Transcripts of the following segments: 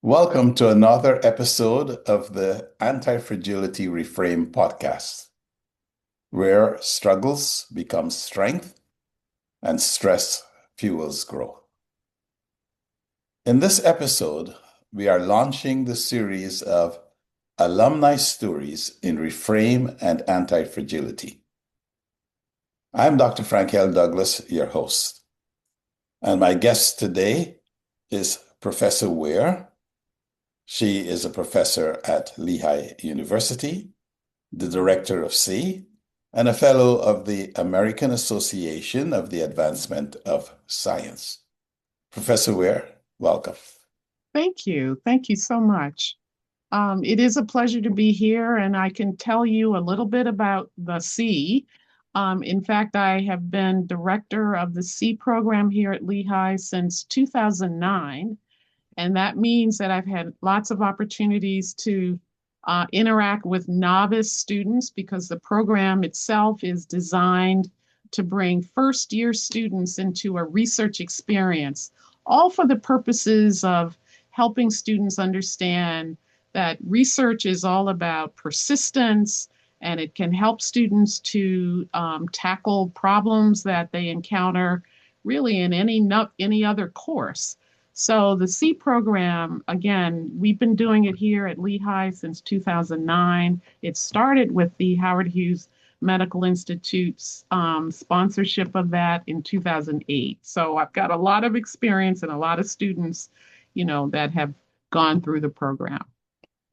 Welcome to another episode of the Antifragility Reframe podcast, where struggles become strength and stress fuels growth. In this episode, we are launching the series of Alumni Stories in Reframe and Antifragility. I'm Dr. Frank L. Douglas, your host, and my guest today is Professor Ware. She is a professor at Lehigh University, the director of C, and a fellow of the American Association of the Advancement of Science. Professor Ware, welcome. Thank you. Thank you so much. It is a pleasure to be here, and I can tell you a little bit about the C. In fact, I have been director of the C program here at Lehigh since 2009, and that means that I've had lots of opportunities to interact with novice students because the program itself is designed to bring first year students into a research experience, all for the purposes of helping students understand that research is all about persistence and it can help students to tackle problems that they encounter really in any other course. So the C program, again, we've been doing it here at Lehigh since 2009. It started with the Howard Hughes Medical Institute's sponsorship of that in 2008. So I've got a lot of experience and a lot of students, that have gone through the program.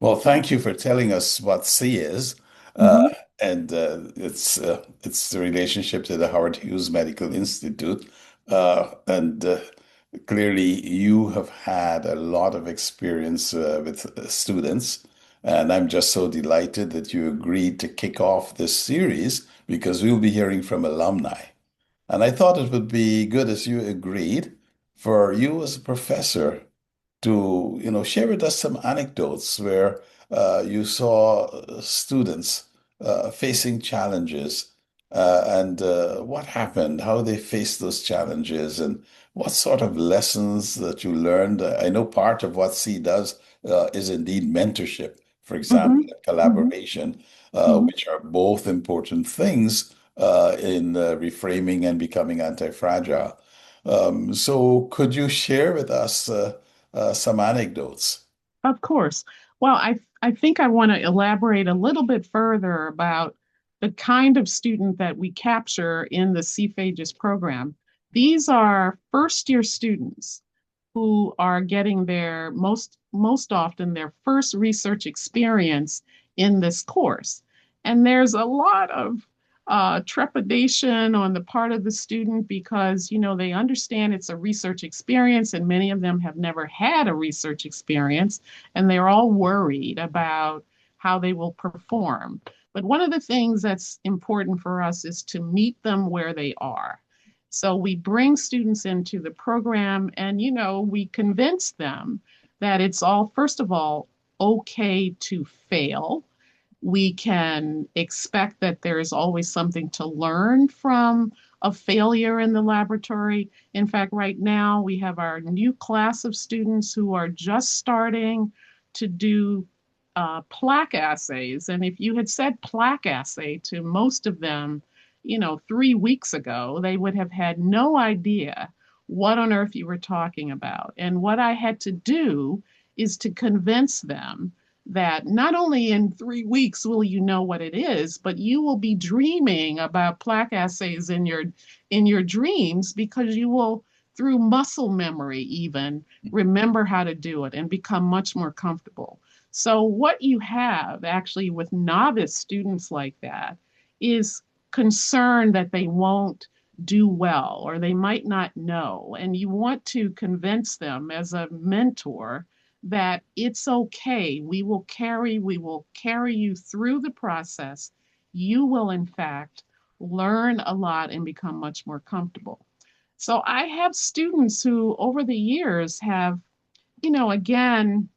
Well, thank you for telling us what C is, uh, Mhm. and it's the relationship to the Howard Hughes Medical Institute, and clearly you have had a lot of experience with students, and I'm just so delighted that you agreed to kick off this series because we'll be hearing from alumni. And I thought it would be good as you agreed for you as a professor to, share with us some anecdotes where you saw students facing challenges and what happened, how they faced those challenges, and what sort of lessons that you learned. I know part of what C does is indeed mentorship, for example, Mhm. and Mhm. collaboration, Mhm. which are both important things in reframing and becoming anti-fragile. So could you share with us some anecdotes? Of course. Well, I think I want to elaborate a little bit further about the kind of student that we capture in the CPHAGES program. These are first year students who are getting their most often their first research experience in this course. And there's a lot of trepidation on the part of the student because they understand it's a research experience and many of them have never had a research experience and they're all worried about how they will perform. But one of the things that's important for us is to meet them where they are. So we bring students into the program and, we convince them that it's all, first of all, okay to fail. We can expect that there is always something to learn from a failure in the laboratory. In fact, right now we have our new class of students who are just starting to do plaque assays. And if you had said plaque assay to most of them, 3 weeks ago, they would have had no idea what on earth you were talking about. And what I had to do is to convince them that not only in 3 weeks will you know what it is, but you will be dreaming about plaque assays in your dreams because you will, through muscle memory even, remember how to do it and become much more comfortable. So what you have actually with novice students like that is concern that they won't do well or they might not know. And you want to convince them as a mentor that it's okay. We will carry you through the process. You will, in fact, learn a lot and become much more comfortable. So I have students who, over the years, have, again,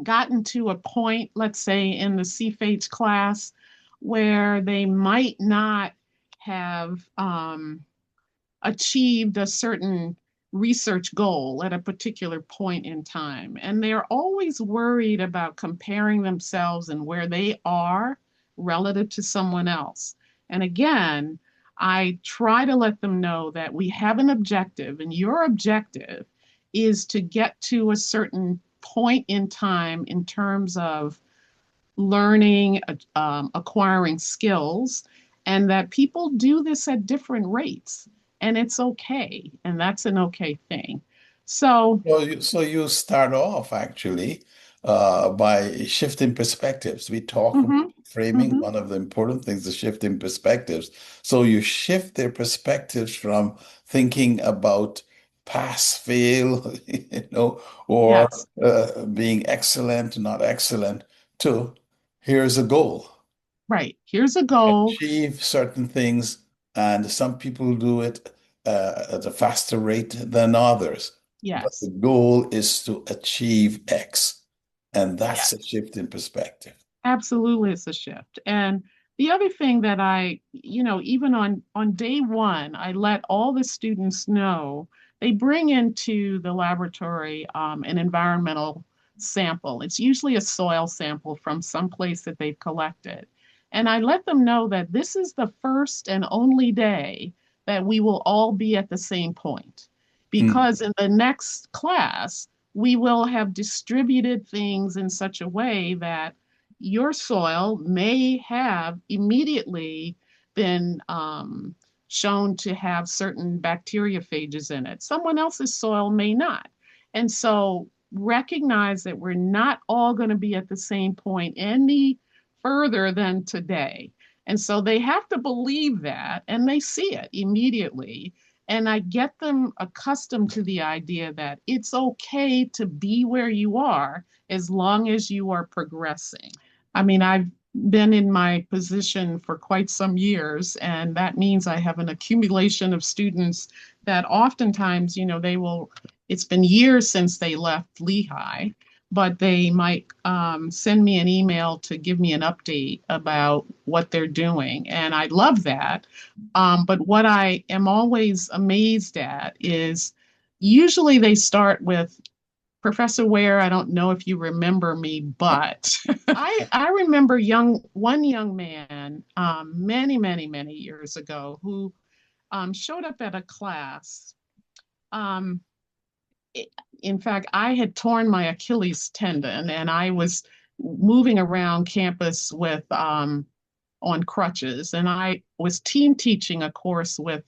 gotten to a point, let's say in the CFH class, where they might not have achieved a certain research goal at a particular point in time. And they're always worried about comparing themselves and where they are relative to someone else. And again, I try to let them know that we have an objective, and your objective is to get to a certain point in time in terms of learning, acquiring skills, and that people do this at different rates. And it's okay. And that's an okay thing. So, So you start off actually by shifting perspectives. We talk about mhm, framing. mhm, One of the important things is shifting perspectives. So you shift their perspectives from thinking about pass, fail, or yes, being excellent, not excellent, to here's a goal. right. Here's a goal. Achieve certain things, and some people do it at a faster rate than others. But the Yes, goal is to achieve X, and that's a yes. shift in perspective. Absolutely, it's a shift. And the other thing that even on day one, I let all the students know they bring into the laboratory an environmental sample. It's usually a soil sample from some place that they've collected. And I let them know that this is the first and only day that we will all be at the same point. Mm. Because in the next class, we will have distributed things in such a way that your soil may have immediately been shown to have certain bacteriophages in it. Someone else's soil may not. And so recognize that we're not all going to be at the same point any further than today. And so they have to believe that, and they see it immediately. And I get them accustomed to the idea that it's okay to be where you are as long as you are progressing. I mean, I've been in my position for quite some years, and that means I have an accumulation of students that oftentimes, it's been years since they left Lehigh, but they might send me an email to give me an update about what they're doing. And I love that. But what I am always amazed at is usually they start with Professor Ware, I don't know if you remember me, but I remember one young man many, many, many years ago who showed up at a class. Um, it- in fact, I had torn my Achilles tendon and I was moving around campus with on crutches, and I was team teaching a course with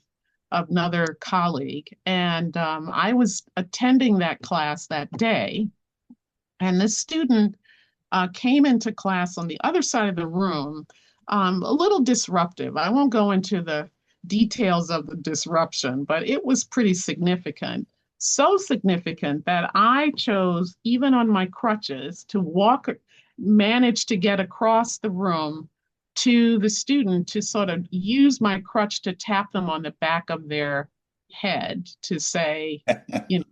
another colleague, and I was attending that class that day. And this student came into class on the other side of the room, a little disruptive. I won't go into the details of the disruption, but it was pretty significant. So significant that I chose, even on my crutches, to manage to get across the room to the student to sort of use my crutch to tap them on the back of their head to say, you know,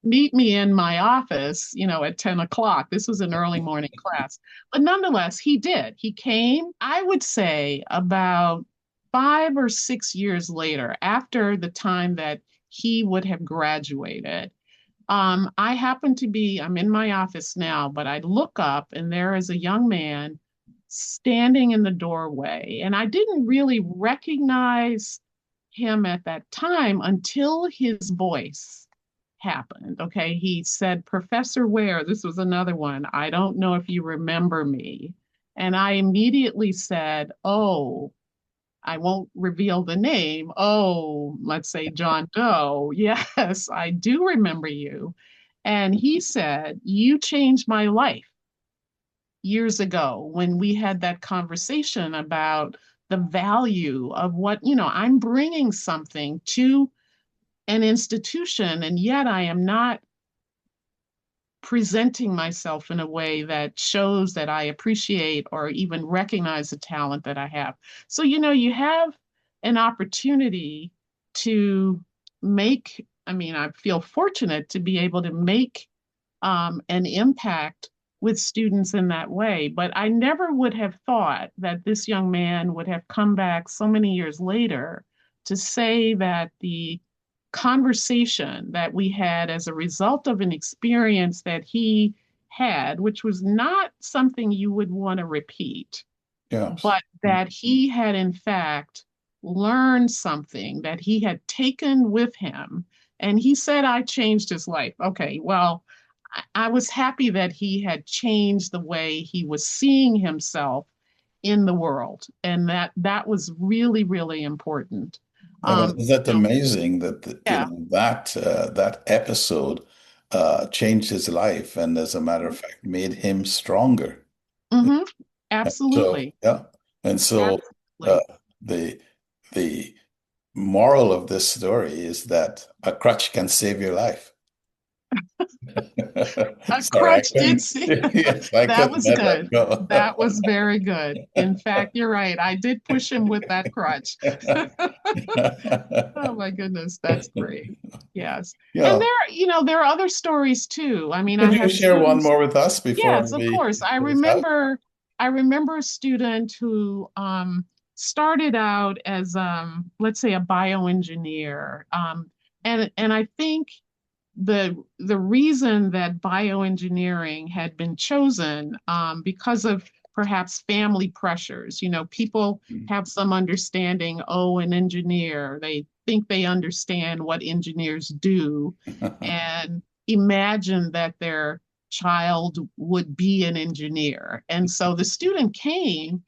meet me in my office, at 10 o'clock. This was an early morning class. But nonetheless, he did. He came, I would say, about 5 or 6 years later, after the time that he would have graduated. I'm in my office now, but I look up and there is a young man standing in the doorway. And I didn't really recognize him at that time until his voice happened. Okay. He said, Professor Ware, this was another one. I don't know if you remember me. And I immediately said, oh, I won't reveal the name. Oh, let's say John Doe. Yes, I do remember you. And he said, you changed my life years ago when we had that conversation about the value of I'm bringing something to an institution, and yet I am not presenting myself in a way that shows that I appreciate or even recognize the talent that I have. So, you have an opportunity to I feel fortunate to be able to make an impact with students in that way. But I never would have thought that this young man would have come back so many years later to say that the conversation that we had as a result of an experience that he had, which was not something you would want to repeat, Yes. but that he had in fact learned something that he had taken with him. And he said, I changed his life. Okay, well, I was happy that he had changed the way he was seeing himself in the world. And that was really, really important. Yeah, but Um, is that you know, amazing that yeah. that episode changed his life and, as a matter of fact, made him stronger. Hmm. So Absolutely. yeah, and so uh, Absolutely. the the moral of this story is that a crutch can save your life. A Sorry, I crutch did couldn't. see. Yes, I That couldn't was let that good. go. That was very good. In fact, you're right. I did push him with that crutch. Oh my goodness, that's great. Yes. And Yeah. there are other stories too. I mean, I Could you have share one students. more with us before Yes, of we course. I close out? remember I remember a student who started out as let's say a bioengineer. And I think the reason that bioengineering had been chosen because of perhaps family pressures. People have some understanding, oh, an engineer, they think they understand what engineers do and imagine that their child would be an engineer. And so the student came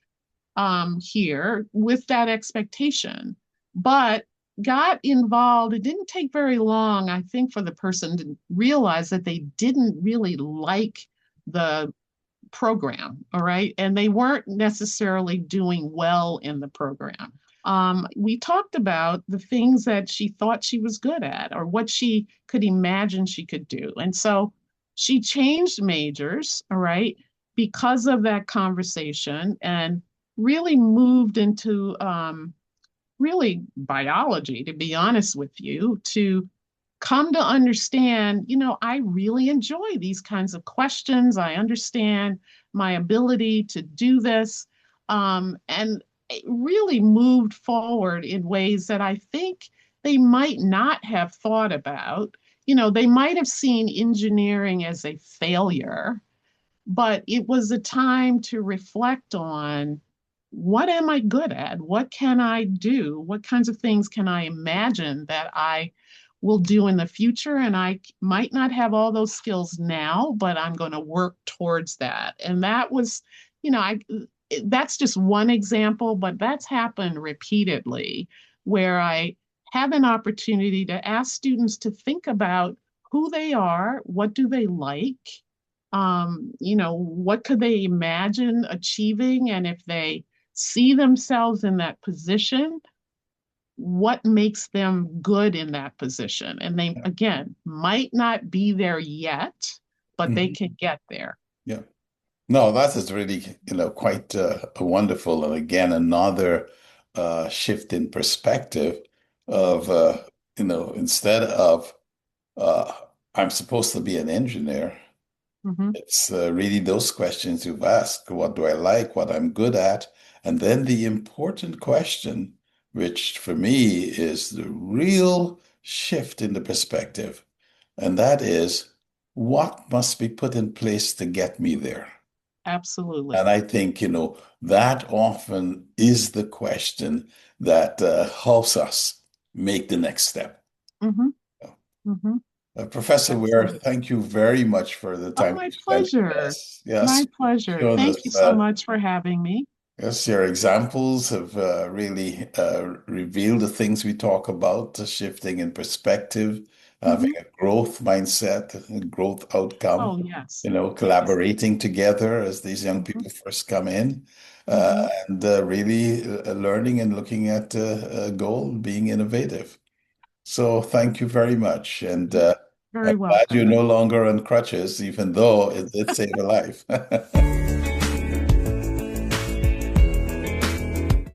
here with that expectation, but got involved. It didn't take very long, I think, for the person to realize that they didn't really like the program. All right. And they weren't necessarily doing well in the program. We talked about the things that she thought she was good at or what she could imagine she could do. And so she changed majors, all right, because of that conversation and really moved into really biology, to be honest with you, to come to understand, I really enjoy these kinds of questions. I understand my ability to do this. And it really moved forward in ways that I think they might not have thought about. They might have seen engineering as a failure, but it was a time to reflect on what am I good at? What can I do? What kinds of things can I imagine that I will do in the future? And I might not have all those skills now, but I'm going to work towards that. And that was, I that's just one example, but that's happened repeatedly where I have an opportunity to ask students to think about who they are, what do they like, what could they imagine achieving? And if they see themselves in that position, what makes them good in that position? And they, again, might not be there yet, but they Mhm. can get there. Yeah. No, that is really, quite wonderful. And again, another shift in perspective of, instead of uh, I'm supposed to be an engineer, Hmm. it's really those questions you've asked. What do I like? What I'm good at? And then the important question, which for me is the real shift in the perspective, and that is, what must be put in place to get me there? And Absolutely. I think, that often is the question that helps us make the next step. Hmm. Hmm. Professor Ware, Absolutely. thank you very much for the Oh, time you my spent with pleasure. us. My Yes, pleasure. showing Thank you us, so much for having me. yes, your examples have really revealed the things we talk about, the shifting in perspective, having Hmm. a growth mindset, a growth outcome, Oh, yes. Yes. collaborating together as these young Hmm. people first come in, uh, Hmm. and really learning and looking at a goal, being innovative. So thank you very much. And You're I'm very glad you're welcome. no longer on crutches, even though it did save a life.